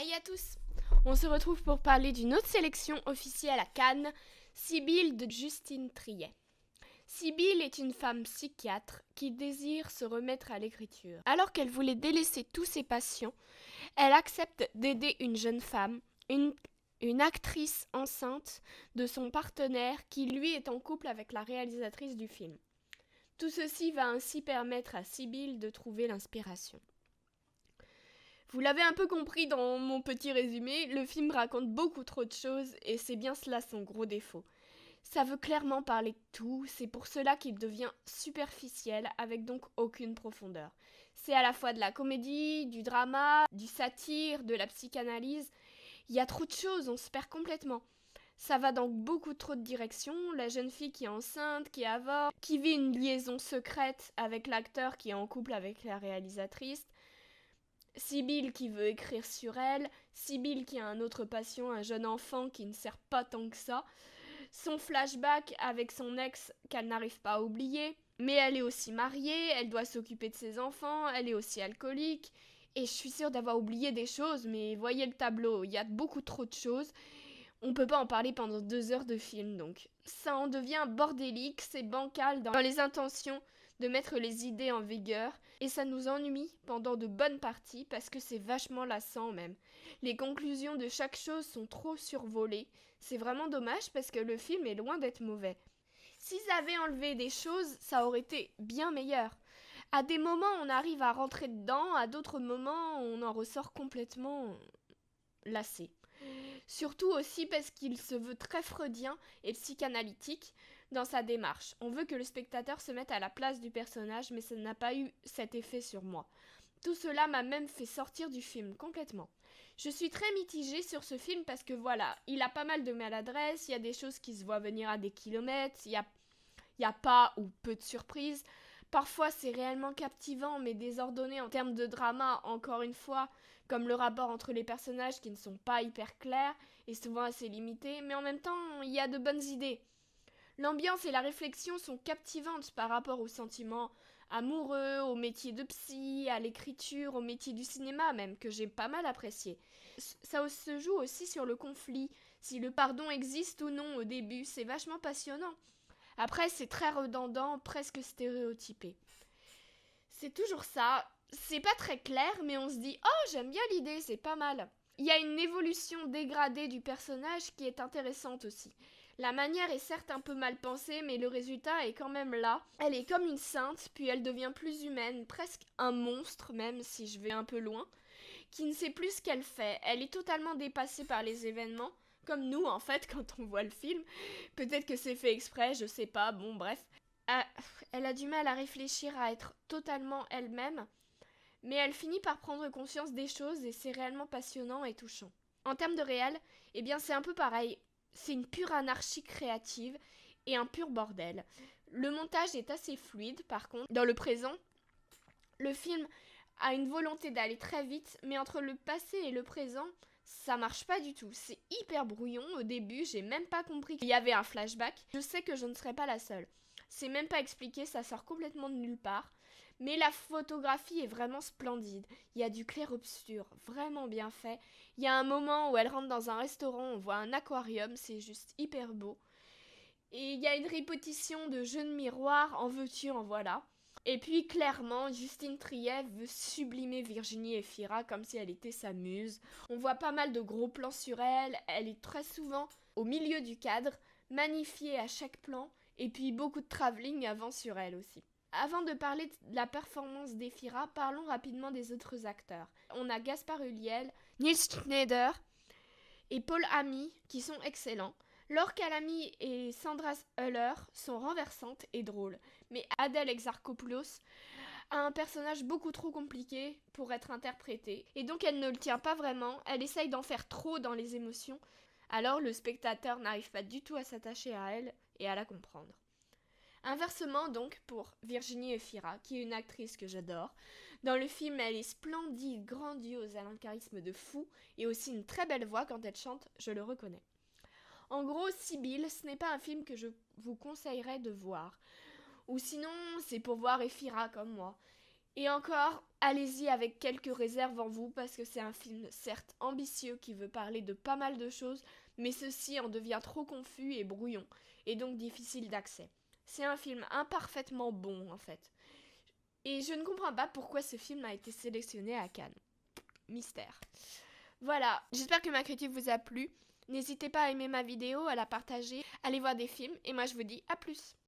Hey à tous! On se retrouve pour parler d'une autre sélection officielle à Cannes, Sibylle de Justine Triet. Sibylle est une femme psychiatre qui désire se remettre à l'écriture. Alors qu'elle voulait délaisser tous ses passions, elle accepte d'aider une jeune femme, une actrice enceinte de son partenaire qui lui est en couple avec la réalisatrice du film. Tout ceci va ainsi permettre à Sibylle de trouver l'inspiration. Vous l'avez un peu compris dans mon petit résumé, le film raconte beaucoup trop de choses et c'est bien cela son gros défaut. Ça veut clairement parler de tout, c'est pour cela qu'il devient superficiel avec donc aucune profondeur. C'est à la fois de la comédie, du drama, du satire, de la psychanalyse. Il y a trop de choses, on se perd complètement. Ça va dans beaucoup trop de directions, la jeune fille qui est enceinte, qui avorte, qui vit une liaison secrète avec l'acteur qui est en couple avec la réalisatrice, Sibylle qui veut écrire sur elle, Sibylle qui a un autre passion, un jeune enfant qui ne sert pas tant que ça, son flashback avec son ex qu'elle n'arrive pas à oublier, mais elle est aussi mariée, elle doit s'occuper de ses enfants, elle est aussi alcoolique, et je suis sûre d'avoir oublié des choses, mais voyez le tableau, il y a beaucoup trop de choses, on peut pas en parler pendant 2 heures de film donc. Ça en devient bordélique, c'est bancal dans les intentions de mettre les idées en vigueur, et ça nous ennuie pendant de bonnes parties parce que c'est vachement lassant même. Les conclusions de chaque chose sont trop survolées, c'est vraiment dommage parce que le film est loin d'être mauvais. S'ils avaient enlevé des choses, ça aurait été bien meilleur. À des moments on arrive à rentrer dedans, à d'autres moments on en ressort complètement lassé. Surtout aussi parce qu'il se veut très freudien et psychanalytique dans sa démarche. On veut que le spectateur se mette à la place du personnage, mais ça n'a pas eu cet effet sur moi. Tout cela m'a même fait sortir du film complètement. Je suis très mitigée sur ce film parce que voilà, il a pas mal de maladresse, il y a des choses qui se voient venir à des kilomètres, il y a pas ou peu de surprises. Parfois c'est réellement captivant mais désordonné en termes de drama, encore une fois, comme le rapport entre les personnages qui ne sont pas hyper clairs et souvent assez limités, mais en même temps il y a de bonnes idées. L'ambiance et la réflexion sont captivantes par rapport aux sentiments amoureux, au métier de psy, à l'écriture, au métier du cinéma même, que j'ai pas mal apprécié. Ça se joue aussi sur le conflit, si le pardon existe ou non au début, c'est vachement passionnant. Après, c'est très redondant, presque stéréotypé. C'est toujours ça, c'est pas très clair, mais on se dit « Oh, j'aime bien l'idée, c'est pas mal ». Il y a une évolution dégradée du personnage qui est intéressante aussi. La manière est certes un peu mal pensée, mais le résultat est quand même là. Elle est comme une sainte, puis elle devient plus humaine, presque un monstre même si je vais un peu loin, qui ne sait plus ce qu'elle fait. Elle est totalement dépassée par les événements, comme nous en fait quand on voit le film. Peut-être que c'est fait exprès, je sais pas, bon bref. Elle a du mal à réfléchir, à être totalement elle-même, mais elle finit par prendre conscience des choses et c'est réellement passionnant et touchant. En termes de réel, eh bien c'est un peu pareil. C'est une pure anarchie créative et un pur bordel. Le montage est assez fluide par contre. Dans le présent, le film a une volonté d'aller très vite, mais entre le passé et le présent, ça marche pas du tout. C'est hyper brouillon au début, j'ai même pas compris qu'il y avait un flashback. Je sais que je ne serai pas la seule. C'est même pas expliqué, ça sort complètement de nulle part. Mais la photographie est vraiment splendide. Il y a du clair-obscur, vraiment bien fait. Il y a un moment où elle rentre dans un restaurant, on voit un aquarium, c'est juste hyper beau. Et il y a une répétition de jeux de miroir, en veux-tu, en voilà. Et puis clairement, Justine Triet veut sublimer Virginie Efira comme si elle était sa muse. On voit pas mal de gros plans sur elle, elle est très souvent au milieu du cadre, magnifiée à chaque plan, et puis beaucoup de travelling avant sur elle aussi. Avant de parler de la performance d'Efira, parlons rapidement des autres acteurs. On a Gaspard Ulliel, Nils Schneider et Paul Ami qui sont excellents. Laure Calamy et Sandra Hüller sont renversantes et drôles, mais Adèle Exarchopoulos a un personnage beaucoup trop compliqué pour être interprété, et donc elle ne le tient pas vraiment, elle essaye d'en faire trop dans les émotions, alors le spectateur n'arrive pas du tout à s'attacher à elle et à la comprendre. Inversement donc pour Virginie Efira, qui est une actrice que j'adore. Dans le film, elle est splendide, grandiose, elle a un charisme de fou et aussi une très belle voix quand elle chante, je le reconnais. En gros, Sibylle, ce n'est pas un film que je vous conseillerais de voir. Ou sinon, c'est pour voir Efira comme moi. Et encore, allez-y avec quelques réserves en vous parce que c'est un film certes ambitieux qui veut parler de pas mal de choses, mais ceci en devient trop confus et brouillon, et donc difficile d'accès. C'est un film imparfaitement bon en fait. Et je ne comprends pas pourquoi ce film a été sélectionné à Cannes. Mystère. Voilà, j'espère que ma critique vous a plu. N'hésitez pas à aimer ma vidéo, à la partager, allez voir des films, et moi je vous dis à plus.